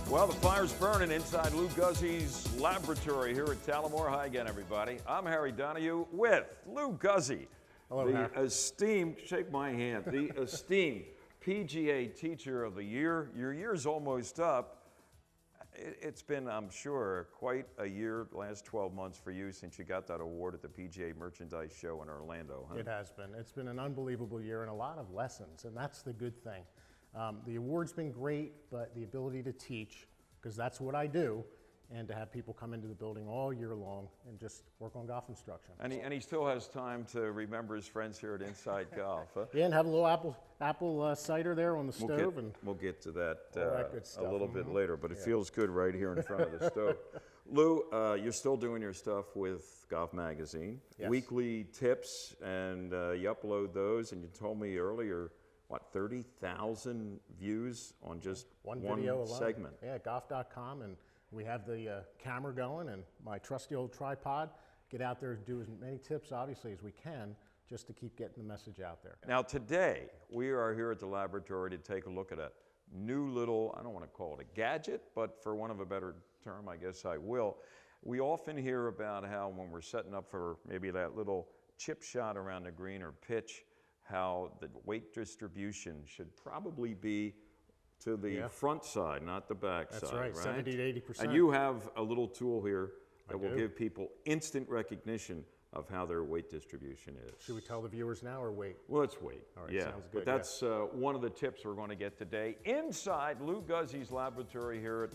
Well, the fire's burning inside Lou Guzzi's laboratory here at Talamore. Hi again, everybody. I'm Harry Donahue with Lou Guzzi. Hello, the esteemed, shake my hand, the esteemed PGA Teacher of the Year. Your year's almost up. It's been, I'm sure, quite a year, last 12 months for you since you got that award at the PGA Merchandise Show in Orlando. Huh? It has been. It's been an unbelievable year and a lot of lessons, and that's the good thing. The award's been great, but the ability to teach, because that's what I do, and to have people come into the building all year long and just work on golf instruction. And he still has time to remember his friends here at Inside Golf. Huh? Yeah, and have a little apple cider there on the stove. We'll get to that, good stuff. a little bit later, but it feels good right here in front of the stove. Lou, you're still doing your stuff with Golf Magazine, yes. Weekly tips, and you upload those, and you told me earlier, what, 30,000 views on just one video alone. Segment? Yeah, golf.com, and we have the camera going and my trusty old tripod. Get out there and do as many tips, obviously, as we can, just to keep getting the message out there. Now today, we are here at the laboratory to take a look at a new little, I don't want to call it a gadget, but for want of a better term, I guess I will. We often hear about how when we're setting up for maybe that little chip shot around the green or pitch, how the weight distribution should probably be to the front side, not the back side. That's right, 70 to 80%. And you have a little tool here that will give people instant recognition of how their weight distribution is. Should we tell the viewers now or wait? Well, let's wait. All right, yeah, sounds good. But that's one of the tips we're going to get today inside Lou Guzzi's laboratory here at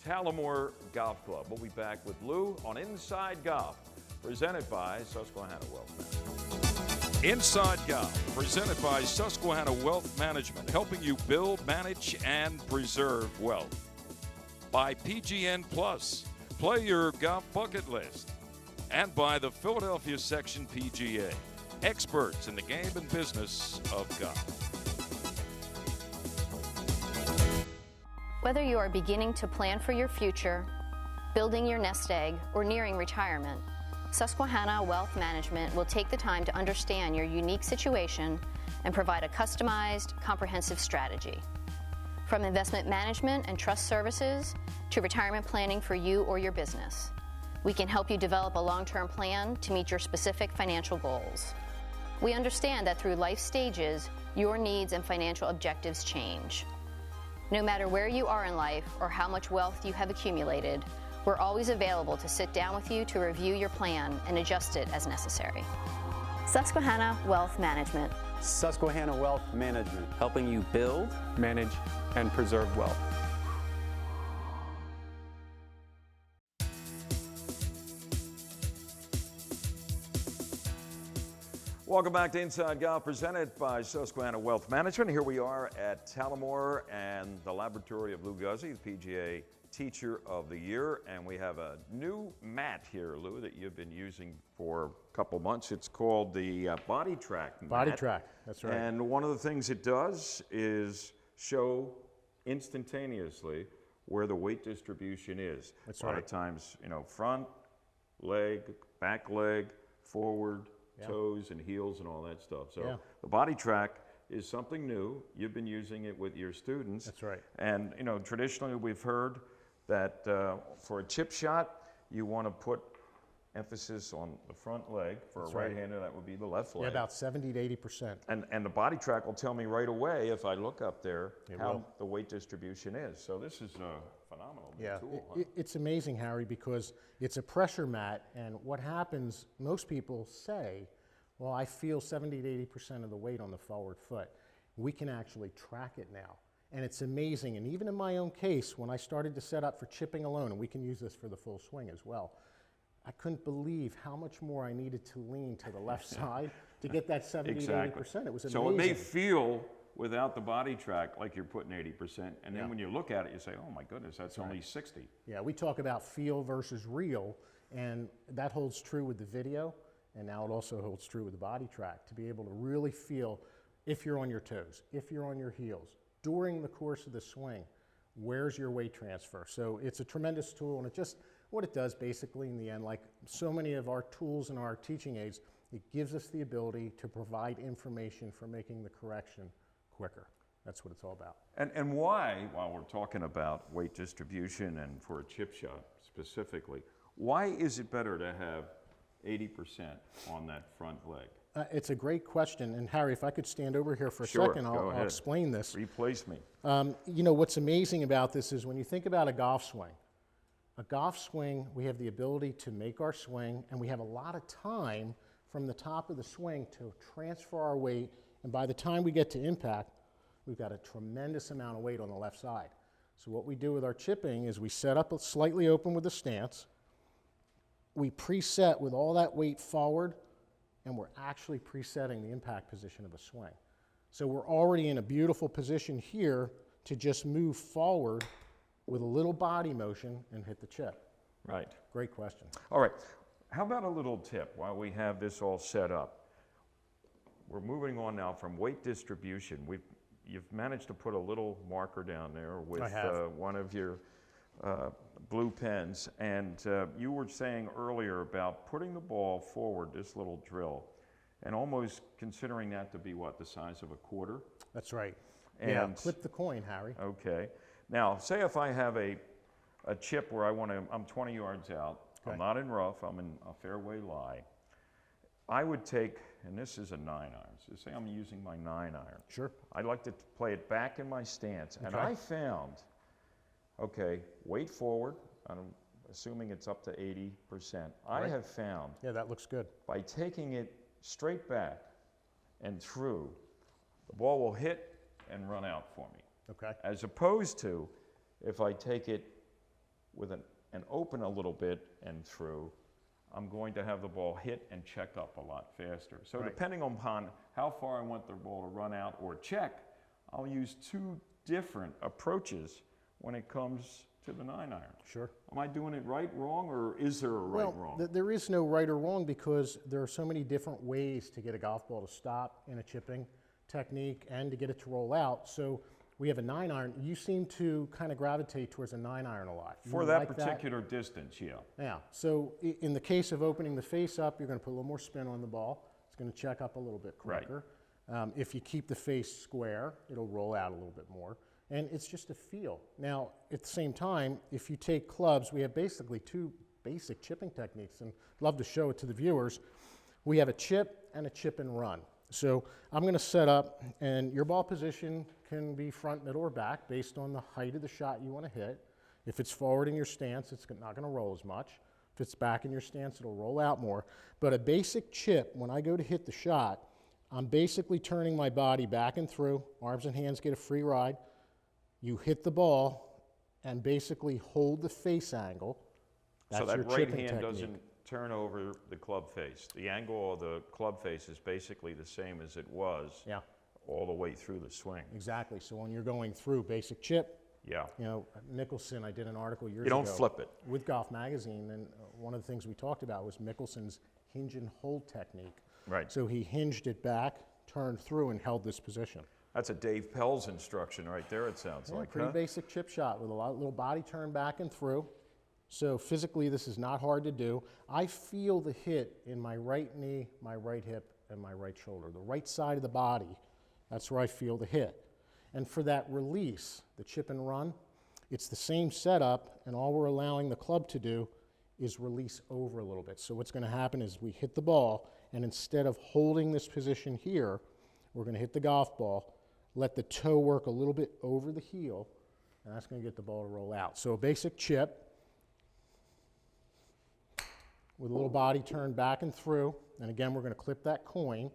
Talamore Golf Club. We'll be back with Lou on Inside Golf, presented by Susquehanna Wealth Management. Inside Golf, presented by Susquehanna Wealth Management, helping you build, manage, and preserve wealth. By PGN Plus, play your golf bucket list. And by the Philadelphia Section PGA, experts in the game and business of golf. Whether you are beginning to plan for your future, building your nest egg, or nearing retirement, Susquehanna Wealth Management will take the time to understand your unique situation and provide a customized, comprehensive strategy. From investment management and trust services to retirement planning for you or your business, we can help you develop a long-term plan to meet your specific financial goals. We understand that through life stages, your needs and financial objectives change. No matter where you are in life or how much wealth you have accumulated, we're always available to sit down with you to review your plan and adjust it as necessary. Susquehanna Wealth Management. Susquehanna Wealth Management, helping you build, manage, and preserve wealth. Welcome back to Inside Golf, presented by Susquehanna Wealth Management. Here we are at Talamore and the laboratory of Lou Guzzi, the PGA Teacher of the Year, and we have a new mat here, Lou, that you've been using for a couple months. It's called the Body Track mat. Body Track, that's right. And one of the things it does is show instantaneously where the weight distribution is. That's a lot of times, you know, front leg, back leg, forward, toes and heels and all that stuff. So the Body Track is something new. You've been using it with your students. That's right. And you know, traditionally we've heard that for a chip shot, you want to put emphasis on the front leg. For a right-hander, that would be the left leg. Yeah, about 70 to 80%. And the Body Track will tell me right away if I look up there how the weight distribution is. So this is a phenomenal tool. Huh? It's amazing, Harry, because it's a pressure mat, and what happens, most people say, well, I feel 70 to 80% of the weight on the forward foot. We can actually track it now, and it's amazing. And even in my own case, when I started to set up for chipping alone, and we can use this for the full swing as well, I couldn't believe how much more I needed to lean to the left side to get that 70 to 80%. It was amazing. So it may feel, without the Body Track, like you're putting 80%, and then when you look at it, you say, oh my goodness, that's only 60. Yeah, we talk about feel versus real, and that holds true with the video, and now it also holds true with the Body Track, to be able to really feel if you're on your toes, if you're on your heels, during the course of the swing, where's your weight transfer? So it's a tremendous tool, and it just, what it does basically in the end, like so many of our tools and our teaching aids, it gives us the ability to provide information for making the correction quicker. That's what it's all about. And why, while we're talking about weight distribution and for a chip shot specifically, why is it better to have 80% on that front leg? It's a great question. And Harry, if I could stand over here for a Sure, second, go I'll ahead. explain this. Replace me. You know, what's amazing about this is when you think about a golf swing, we have the ability to make our swing, and we have a lot of time from the top of the swing to transfer our weight. And by the time we get to impact, we've got a tremendous amount of weight on the left side. So what we do with our chipping is we set up slightly open with the stance. We preset with all that weight forward, and we're actually presetting the impact position of a swing. So we're already in a beautiful position here to just move forward with a little body motion and hit the chip. Right. Great question. All right. How about a little tip while we have this all set up? We're moving on now from weight distribution. You've managed to put a little marker down there with one of your blue pens, and you were saying earlier about putting the ball forward, this little drill, and almost considering that to be what, the size of a quarter? That's right. And yeah, clip the coin, Harry. Okay. Now, say if I have a chip where I'm 20 yards out, Okay. I'm not in rough, I'm in a fairway lie. I would take, and this is a 9-iron, so say I'm using my 9-iron. Sure. I'd like to play it back in my stance, and Okay. I found, okay, weight forward, I'm assuming it's up to 80%. I Right. have found Yeah, that looks good. by taking it straight back and through, the ball will hit and run out for me. Okay. As opposed to if I take it with an open a little bit and through, I'm going to have the ball hit and check up a lot faster. So Right. depending upon how far I want the ball to run out or check, I'll use two different approaches when it comes to the 9-iron. Sure. Am I doing it right, wrong, or is there a right, wrong? There is no right or wrong because there are so many different ways to get a golf ball to stop in a chipping technique and to get it to roll out. So we have a 9-iron. You seem to kind of gravitate towards a 9-iron a lot. For You that like particular distance, yeah. Yeah. So in the case of opening the face up, you're going to put a little more spin on the ball. It's going to check up a little bit Right. quicker. If you keep the face square, it'll roll out a little bit more. And it's just a feel. Now, at the same time, if you take clubs, we have basically two basic chipping techniques, and I'd love to show it to the viewers. We have a chip and a chip and run. So I'm going to set up, and your ball position can be front, middle, or back based on the height of the shot you want to hit. If it's forward in your stance, it's not going to roll as much. If it's back in your stance, it'll roll out more. But a basic chip, when I go to hit the shot, I'm basically turning my body back and through. Arms and hands get a free ride. You hit the ball and basically hold the face angle. That's So that your right chipping hand technique. doesn't turn over the club face. The angle of the club face is basically the same as it was Yeah, all the way through the swing. exactly. So when you're going through basic chip, Yeah. you know, Mickelson, I did an article years You ago. don't flip it. With Golf Magazine, and one of the things we talked about was Mickelson's hinge and hold technique. Right. So he hinged it back, turned through, and held this position. That's a Dave Pell's instruction right there, it sounds Yeah, like, pretty huh? basic chip shot with a little body turn back and through. So physically, this is not hard to do. I feel the hit in my right knee, my right hip, and my right shoulder. The right side of the body, that's where I feel the hit. And for that release, the chip and run, it's the same setup, and all we're allowing the club to do is release over a little bit. So what's going to happen is we hit the ball, and instead of holding this position here, we're going to hit the golf ball, let the toe work a little bit over the heel, and that's going to get the ball to roll out. So a basic chip with a little body turn back and through, and again, we're going to clip that coin.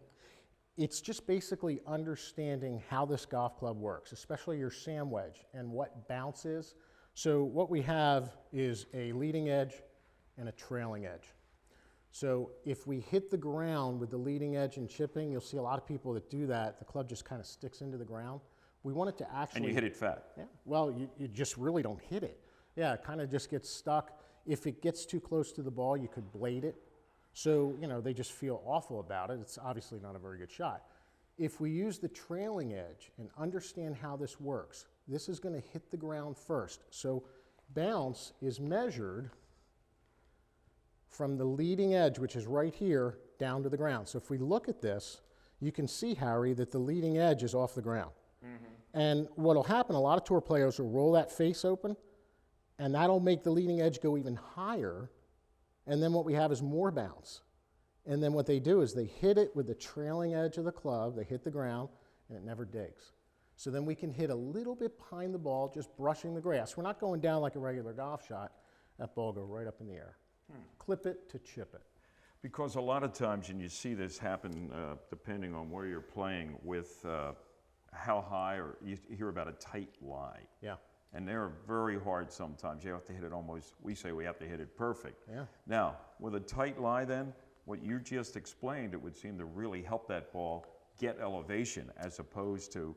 It's just basically understanding how this golf club works, especially your sand wedge and what bounce is. So what we have is a leading edge and a trailing edge. So if we hit the ground with the leading edge and chipping, you'll see a lot of people that do that. The club just kind of sticks into the ground. We want it to actually... And you hit it fat. Yeah, well, you just really don't hit it. Yeah, it kind of just gets stuck. If it gets too close to the ball, you could blade it. So, you know, they just feel awful about it. It's obviously not a very good shot. If we use the trailing edge and understand how this works, this is going to hit the ground first. So bounce is measured from the leading edge, which is right here, down to the ground. So if we look at this, you can see, Harry, that the leading edge is off the ground. And what'll happen, a lot of tour players will roll that face open, and that'll make the leading edge go even higher, and then what we have is more bounce. And then what they do is they hit it with the trailing edge of the club, they hit the ground, and it never digs. So then we can hit a little bit behind the ball, just brushing the grass. We're not going down like a regular golf shot. That ball go right up in the air. Clip it to chip it. Because a lot of times, and you see this happen depending on where you're playing with how high, or you hear about a tight lie. Yeah. And they're very hard sometimes. You have to hit it almost, we say we have to hit it perfect. Yeah. Now, with a tight lie then, what you just explained, it would seem to really help that ball get elevation as opposed to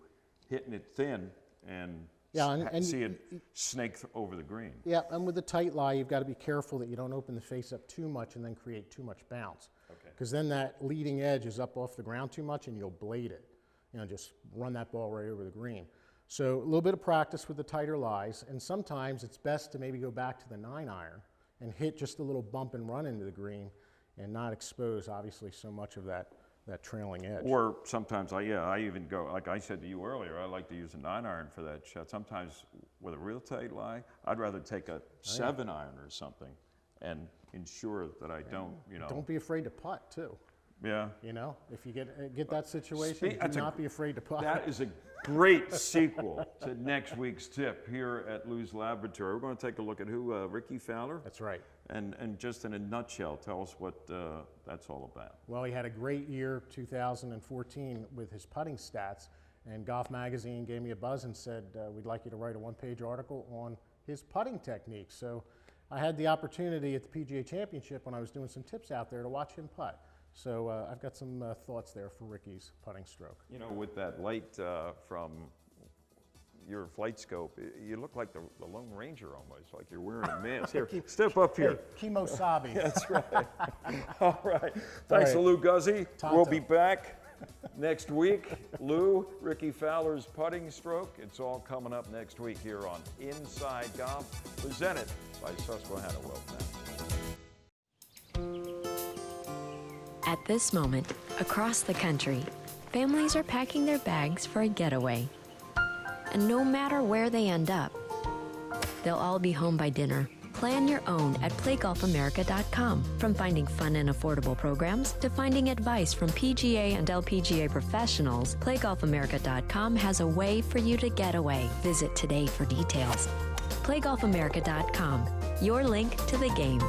hitting it thin and, see it snake over the green. Yeah, and with the tight lie, you've got to be careful that you don't open the face up too much and then create too much bounce. Because then that leading edge is up off the ground too much and you'll blade it. Just run that ball right over the green. So a little bit of practice with the tighter lies, and sometimes it's best to maybe go back to the 9-iron and hit just a little bump and run into the green and not expose, obviously, so much of that trailing edge. Or sometimes, I even go, like I said to you earlier, I like to use a 9-iron for that shot. Sometimes with a real tight lie, I'd rather take a 7-iron or something and ensure that I don't, Don't be afraid to putt, too. Yeah. If you get that situation, do not be afraid to putt. That is a great sequel to next week's tip here at Lou's Laboratory. We're going to take a look at who, Ricky Fowler? That's right. And just in a nutshell, tell us what that's all about. Well, he had a great year, 2014, with his putting stats, and Golf Magazine gave me a buzz and said, we'd like you to write a one-page article on his putting technique. So I had the opportunity at the PGA Championship when I was doing some tips out there to watch him putt. So I've got some thoughts there for Ricky's putting stroke. With that light from your flight scope, you look like the Lone Ranger almost, like you're wearing a mask. Here, step up here. Hey, Kimosabe. That's right. All right. Thanks to Lou Guzzi. We'll be back next week. Lou, Ricky Fowler's putting stroke. It's all coming up next week here on Inside Golf, presented by Susquehanna Wealth Management. At this moment, across the country, families are packing their bags for a getaway. And no matter where they end up, they'll all be home by dinner. Plan your own at playgolfamerica.com. From finding fun and affordable programs to finding advice from PGA and LPGA professionals, playgolfamerica.com has a way for you to get away. Visit today for details. playgolfamerica.com, your link to the game.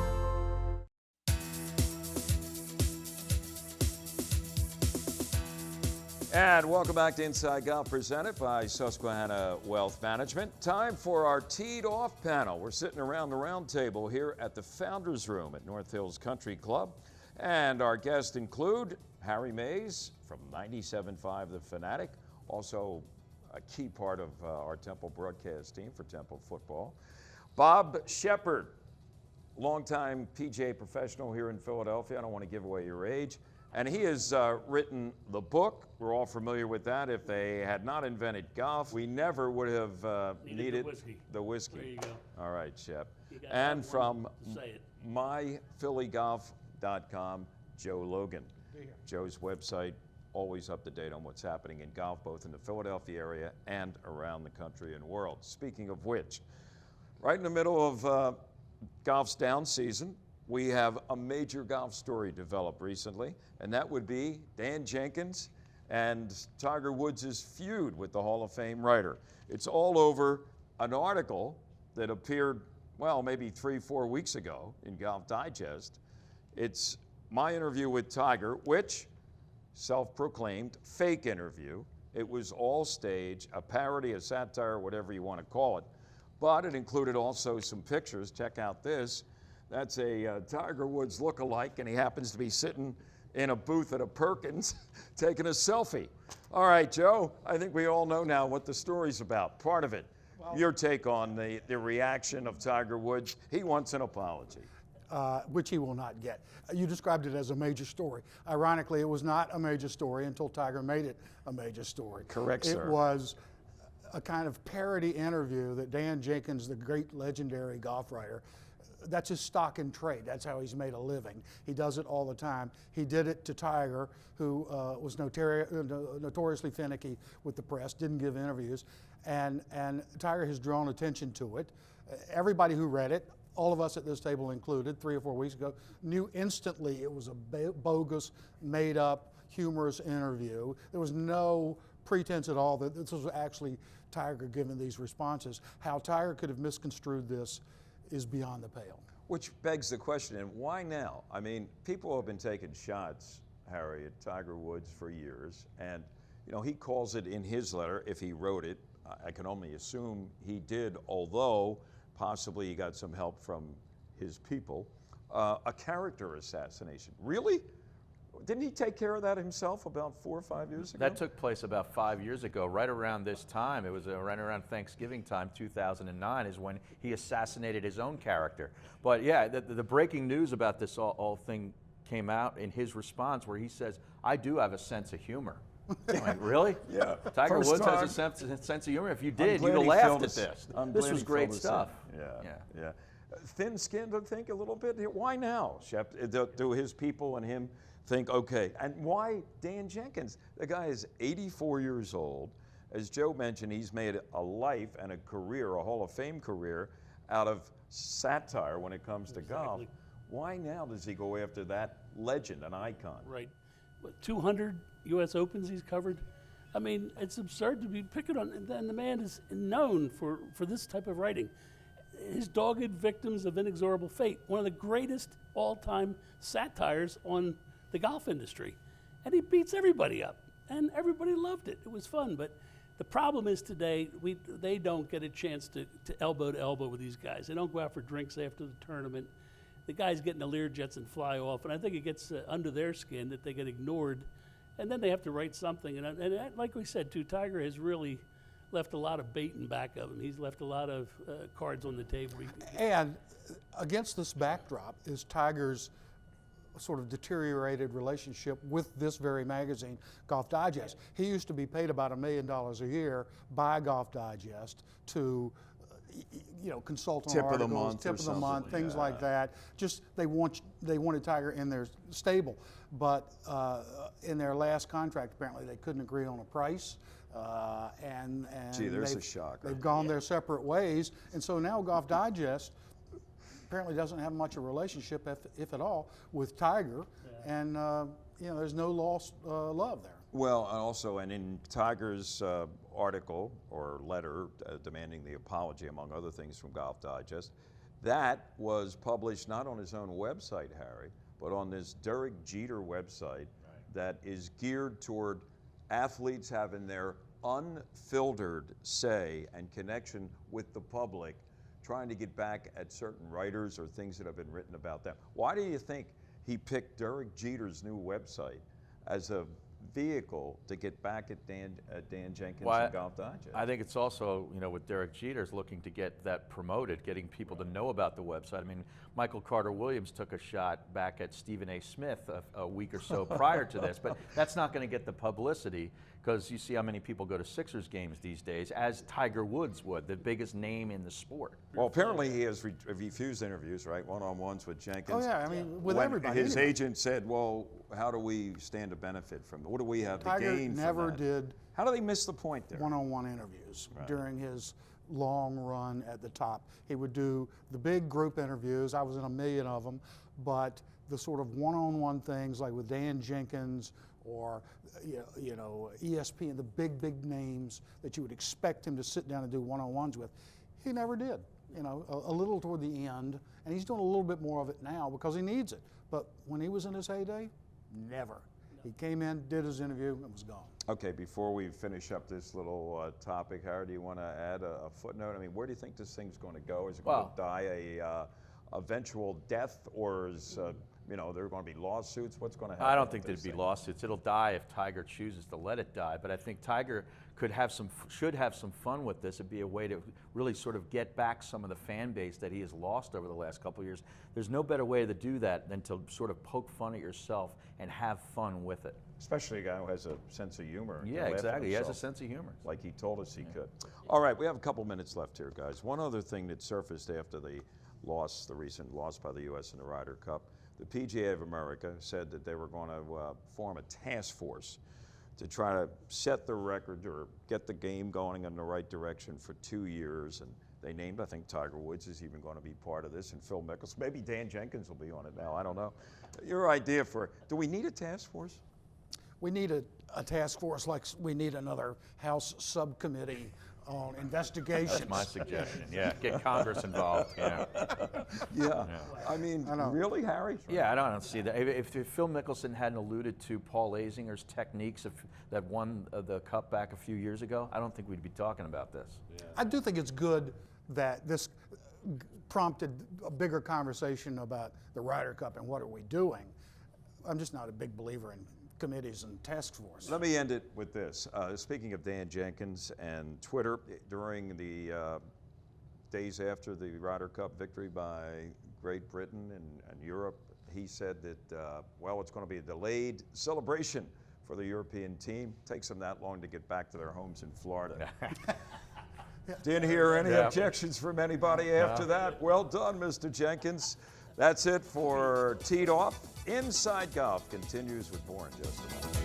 And welcome back to Inside Golf, presented by Susquehanna Wealth Management. Time for our teed off panel. We're sitting around the round table here at the Founders Room at North Hills Country Club. And our guests include Harry Mays from 97.5 The Fanatic, also a key part of our Temple broadcast team for Temple football. Bob Sheppard, longtime PGA professional here in Philadelphia. I don't want to give away your age. And he has written the book. We're all familiar with that. If they had not invented golf, we never would have needed the whiskey. There you go. All right, Shep. And from myphillygolf.com, Joe Logan. Joe's website, always up to date on what's happening in golf, both in the Philadelphia area and around the country and world. Speaking of which, right in the middle of golf's down season, we have a major golf story developed recently, and that would be Dan Jenkins and Tiger Woods' feud with the Hall of Fame writer. It's all over an article that appeared, well, maybe 3-4 weeks ago in Golf Digest. It's my interview with Tiger, which, self-proclaimed fake interview. It was all stage, a parody, a satire, whatever you want to call it. But it included also some pictures. Check out this. That's a Tiger Woods look-alike, and he happens to be sitting in a booth at a Perkins taking a selfie. All right, Joe, I think we all know now what the story's about, part of it. Well, your take on the reaction of Tiger Woods. He wants an apology. Which he will not get. You described it as a major story. Ironically, it was not a major story until Tiger made it a major story. Correct, sir. It was a kind of parody interview that Dan Jenkins, the great legendary golf writer, that's his stock in trade. That's how he's made a living. He does it all the time. He did it to Tiger, who was notoriously finicky with the press, didn't give interviews, and Tiger has drawn attention to it. Everybody who read it, all of us at this table included, 3 or 4 weeks ago, knew instantly it was a bogus, made-up, humorous interview. There was no pretense at all that this was actually Tiger giving these responses. How Tiger could have misconstrued this is beyond the pale. Which begs the question, and why now? I mean, people have been taking shots, Harry, at Tiger Woods for years, and you know, he calls it in his letter, if he wrote it, I can only assume he did, although possibly he got some help from his people, a character assassination. Really? Didn't he take care of that himself about 4 or 5 years ago? That took place about 5 years ago, right around this time. It was right around Thanksgiving time, 2009, is when he assassinated his own character. But yeah, the breaking news about this all thing came out in his response, where he says, "I do have a sense of humor." I'm like, really? Yeah. Tiger First Woods time. has a sense of humor. If you did, I'm you'd glad have he laughed filled at us- this. I'm This glad was he great filled us stuff. in. Yeah. Thin-skinned to think a little bit. Why now, Shep? Do his people and him think, okay, and why Dan Jenkins? The guy is 84 years old. As Joe mentioned, he's made a life and a career, a Hall of Fame career, out of satire when it comes to golf. Why now does he go after that legend, an icon? Right. What, 200 U.S. Opens he's covered? I mean, it's absurd to be picking on, and the man is known for this type of writing. His Dogged Victims of Inexorable Fate, one of the greatest all-time satires on the golf industry. And he beats everybody up, and everybody loved it. It was fun, but the problem is today, they don't get a chance to elbow with these guys. They don't go out for drinks after the tournament. The guys get in the Learjets and fly off, and I think it gets under their skin that they get ignored, and then they have to write something. And like we said, too, Tiger has really left a lot of bait in back of him. He's left a lot of cards on the table. And against this backdrop is Tiger's sort of deteriorated relationship with this very magazine, Golf Digest. He used to be paid about $1 million a year by Golf Digest to consult on Tip of the articles, month or tip of the something, month, things yeah. like that. Just they wanted Tiger in their stable, but in their last contract, apparently they couldn't agree on a price. And Gee, there's a shocker. They've gone their separate ways, and so now Golf Digest apparently doesn't have much of a relationship, if at all, with Tiger, and there's no lost love there. Well, and in Tiger's article or letter demanding the apology, among other things, from Golf Digest, that was published not on his own website, Harry, but on this Derek Jeter website that is geared toward athletes having their unfiltered say and connection with the public, trying to get back at certain writers or things that have been written about them. Why do you think he picked Derek Jeter's new website as a vehicle to get back at Dan Jenkins and Golf Digest? I think it's also, with Derek Jeter's looking to get that promoted, getting people to know about the website. I mean, Michael Carter Williams took a shot back at Stephen A. Smith a week or so prior to this, but that's not going to get the publicity, because you see how many people go to Sixers games these days, as Tiger Woods would, the biggest name in the sport. Well, apparently he has refused interviews, right? One-on-ones with Jenkins. Oh yeah, I mean, with When everybody. his anyway. agent said, well, how do we stand to benefit from it? What do we have to Tiger gain never from that? did How do they miss the point there? one-on-one interviews during his long run at the top. He would do the big group interviews. I was in 1 million of them, but the sort of one-on-one things like with Dan Jenkins or ESPN, the big names that you would expect him to sit down and do one-on-ones with, he never did. A little toward the end, and he's doing a little bit more of it now because he needs it. But when he was in his heyday, never. He came in, did his interview, and was gone. Okay, before we finish up this little topic, Howard, do you want to add a footnote? I mean, where do you think this thing's going to go? Is it going to die a eventual death, or is there are going to be lawsuits? What's going to happen? I don't think there'd be lawsuits. It'll die if Tiger chooses to let it die. But I think Tiger should have some fun with this. It'd be a way to really sort of get back some of the fan base that he has lost over the last couple of years. There's no better way to do that than to sort of poke fun at yourself and have fun with it. Especially a guy who has a sense of humor. Yeah, exactly. He has a sense of humor. Like he told us he could. All right, we have a couple minutes left here, guys. One other thing that surfaced after the loss, the recent loss by the U.S. in the Ryder Cup. The PGA of America said that they were going to form a task force to try to set the record or get the game going in the right direction for 2 years. And they named, I think Tiger Woods is even going to be part of this, and Phil Mickelson. Maybe Dan Jenkins will be on it now, I don't know. Your idea for, do we need a task force? We need a task force like we need another House subcommittee on investigations. That's my suggestion. Yeah, get Congress involved. Yeah. Yeah. I mean, really, Harry? Yeah, I don't see that. If Phil Mickelson hadn't alluded to Paul Azinger's techniques that won the Cup back a few years ago, I don't think we'd be talking about this. Yeah. I do think it's good that this prompted a bigger conversation about the Ryder Cup and what are we doing. I'm just not a big believer in committees and task force. Let me end it with this. Speaking of Dan Jenkins and Twitter, during the days after the Ryder Cup victory by Great Britain and Europe, he said that, well, it's going to be a delayed celebration for the European team. It takes them that long to get back to their homes in Florida. Didn't hear any objections from anybody after that. Well done, Mr. Jenkins. That's it for Teed Off. Inside Golf continues with more in just a moment.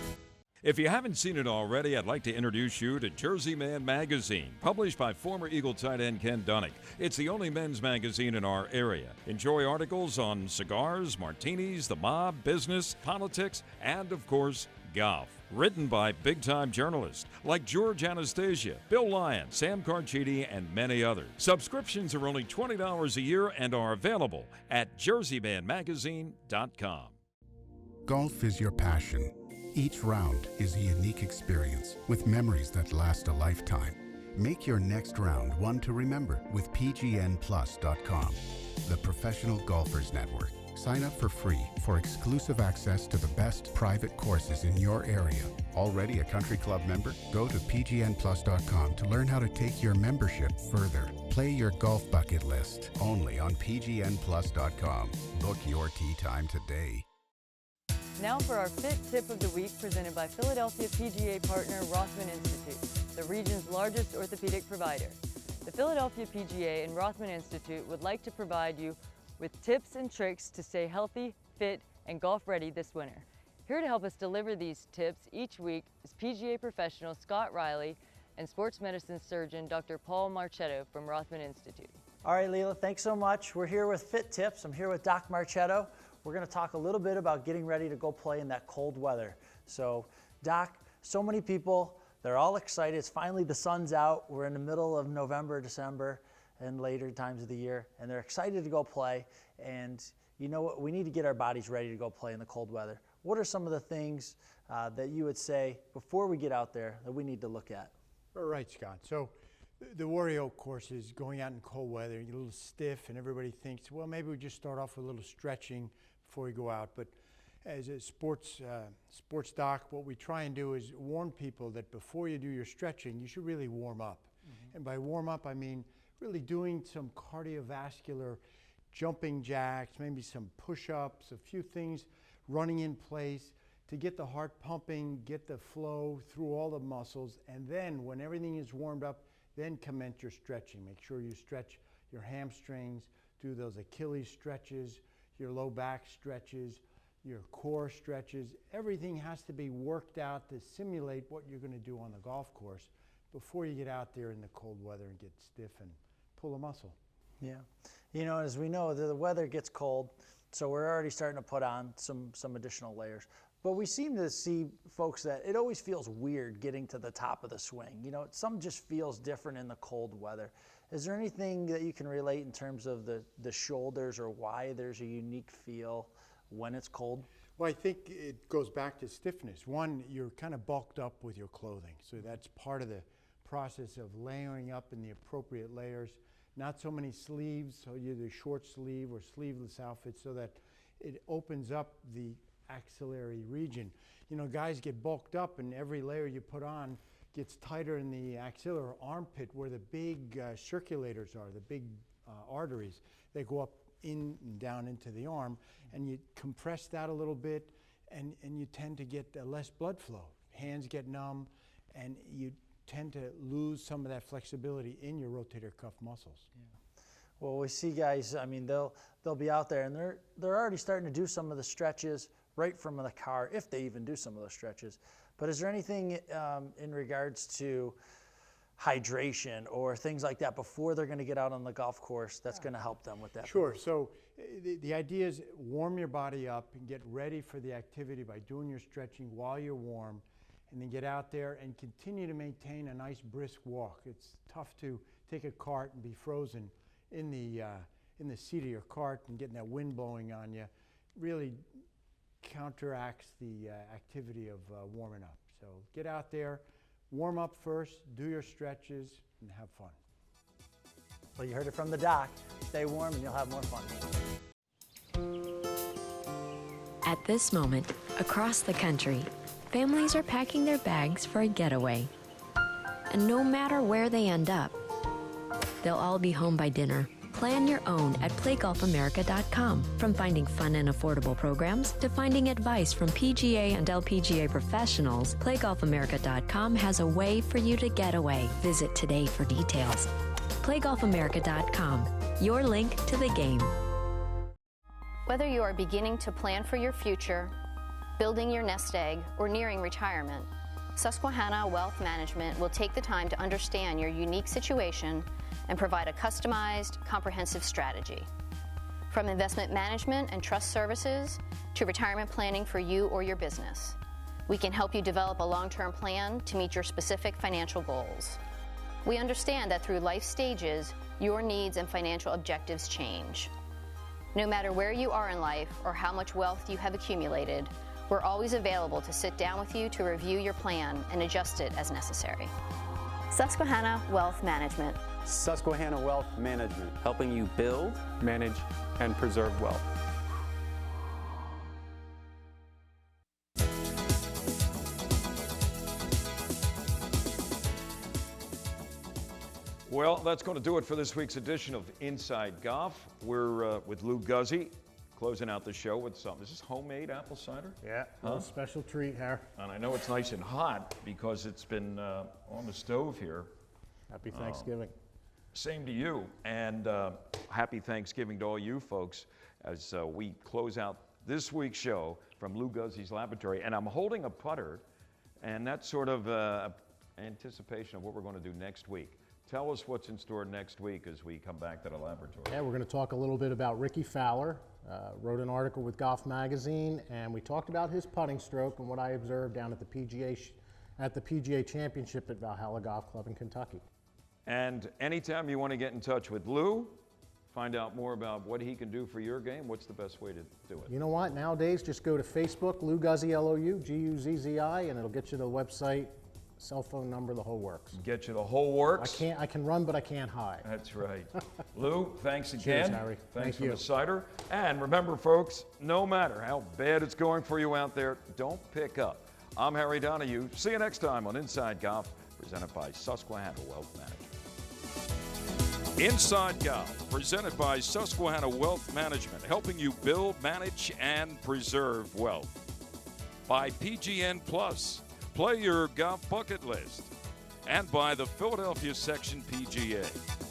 If you haven't seen it already, I'd like to introduce you to Jersey Man Magazine, published by former Eagle tight end Ken Dunek. It's the only men's magazine in our area. Enjoy articles on cigars, martinis, the mob, business, politics, and, of course, golf. Written by big-time journalists like George Anastasia, Bill Lyon, Sam Carchidi, and many others. Subscriptions are only $20 a year and are available at jerseymanmagazine.com. Golf is your passion. Each round is a unique experience with memories that last a lifetime. Make your next round one to remember with pgnplus.com, the Professional Golfers Network. Sign up for free for exclusive access to the best private courses in your area. Already a country club member? Go to pgnplus.com to learn how to take your membership further. Play your golf bucket list only on pgnplus.com. Book your tee time today. Now for our Fit Tip of the Week, presented by Philadelphia PGA partner Rothman Institute, the region's largest orthopedic provider. The Philadelphia PGA and Rothman Institute would like to provide you with tips and tricks to stay healthy, fit, and golf ready this winter. Here to help us deliver these tips each week is PGA professional Scott Reilly and sports medicine surgeon Dr. Paul Marchetto from Rothman Institute. All right, Leila, thanks so much. We're here with Fit Tips. I'm here with Doc Marchetto. We're going to talk a little bit about getting ready to go play in that cold weather. So, Doc, so many people, they're all excited. It's finally the sun's out. We're in the middle of November, December, and later times of the year, and they're excited to go play. And you know what? We need to get our bodies ready to go play in the cold weather. What are some of the things that you would say before we get out there that we need to look at? All right, Scott. So the Wario course is going out in cold weather, you get a little stiff, and everybody thinks, well, maybe we just start off with a little stretching before we go out. But as a sports doc, what we try and do is warn people that before you do your stretching, you should really warm up. And by warm up, I mean really doing some cardiovascular jumping jacks, maybe some push-ups, a few things, running in place to get the heart pumping, get the flow through all the muscles, and then when everything is warmed up, then commence your stretching. Make sure you stretch your hamstrings, do those Achilles stretches, your low back stretches, your core stretches. Everything has to be worked out to simulate what you're going to do on the golf course before you get out there in the cold weather and get stiff and pull a muscle. Yeah. You know, as we know, the weather gets cold, so we're already starting to put on some additional layers. But we seem to see folks that it always feels weird getting to the top of the swing. You know, some just feels different in the cold weather. Is there anything that you can relate in terms of the shoulders or why there's a unique feel when it's cold? Well, I think it goes back to stiffness. One, you're kind of bulked up with your clothing, so that's part of the process of layering up in the appropriate layers. Not so many sleeves, so either short sleeve or sleeveless outfits, so that it opens up the axillary region. You know, guys get bulked up and every layer you put on gets tighter in the axillary armpit where the big circulators are, the big arteries. They go up in and down into the arm, and you compress that a little bit, and you tend to get less blood flow. Hands get numb, and you tend to lose some of that flexibility in your rotator cuff muscles. Yeah. Well, we see guys, I mean, they'll be out there and they're already starting to do some of the stretches right from the car, if they even do some of those stretches. But is there anything in regards to hydration or things like that before they're going to get out on the golf course that's going to help them with that? Sure. So the idea is warm your body up and get ready for the activity by doing your stretching while you're warm, and then get out there and continue to maintain a nice brisk walk. It's tough to take a cart and be frozen in the seat of your cart and getting that wind blowing on you. Really counteracts the activity of warming up. So get out there, warm up first, do your stretches, and have fun. Well, you heard it from the doc. Stay warm and you'll have more fun. At this moment, across the country, families are packing their bags for a getaway. And no matter where they end up, they'll all be home by dinner. Plan your own at playgolfamerica.com. From finding fun and affordable programs to finding advice from PGA and LPGA professionals, playgolfamerica.com has a way for you to get away. Visit today for details. playgolfamerica.com, your link to the game. Whether you are beginning to plan for your future, building your nest egg, or nearing retirement, Susquehanna Wealth Management will take the time to understand your unique situation and provide a customized, comprehensive strategy. From investment management and trust services to retirement planning for you or your business, we can help you develop a long-term plan to meet your specific financial goals. We understand that through life stages, your needs and financial objectives change. No matter where you are in life or how much wealth you have accumulated, we're always available to sit down with you to review your plan and adjust it as necessary. Susquehanna Wealth Management. Susquehanna Wealth Management, helping you build, manage, and preserve wealth. Well, that's going to do it for this week's edition of Inside Golf. We're with Lou Guzzi, closing out the show with some. Is this homemade apple cider? Yeah, a little special treat here. And I know it's nice and hot because it's been on the stove here. Happy Thanksgiving. Same to you, and happy Thanksgiving to all you folks as we close out this week's show from Lou Guzzi's laboratory. And I'm holding a putter, and that's sort of anticipation of what we're going to do next week. Tell us what's in store next week as we come back to the laboratory. Yeah, we're going to talk a little bit about Ricky Fowler. Wrote an article with Golf Magazine, and we talked about his putting stroke and what I observed down at the PGA Championship at Valhalla Golf Club in Kentucky. And anytime you want to get in touch with Lou, find out more about what he can do for your game, what's the best way to do it? You know what? Nowadays, just go to Facebook, Lou Guzzi, L-O-U, G-U-Z-Z-I, and it'll get you the website, cell phone number, the whole works. Get you the whole works? I can run, but I can't hide. That's right. Lou, thanks again. Cheers, Harry. Thanks Thank for you. the cider. And remember, folks, no matter how bad it's going for you out there, don't pick up. I'm Harry Donahue. See you next time on Inside Golf, presented by Susquehanna Wealth Management. Inside Golf, presented by Susquehanna Wealth Management, helping you build, manage, and preserve wealth. By PGN Plus, play your golf bucket list. And by the Philadelphia Section PGA,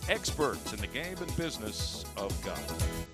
experts in the game and business of golf.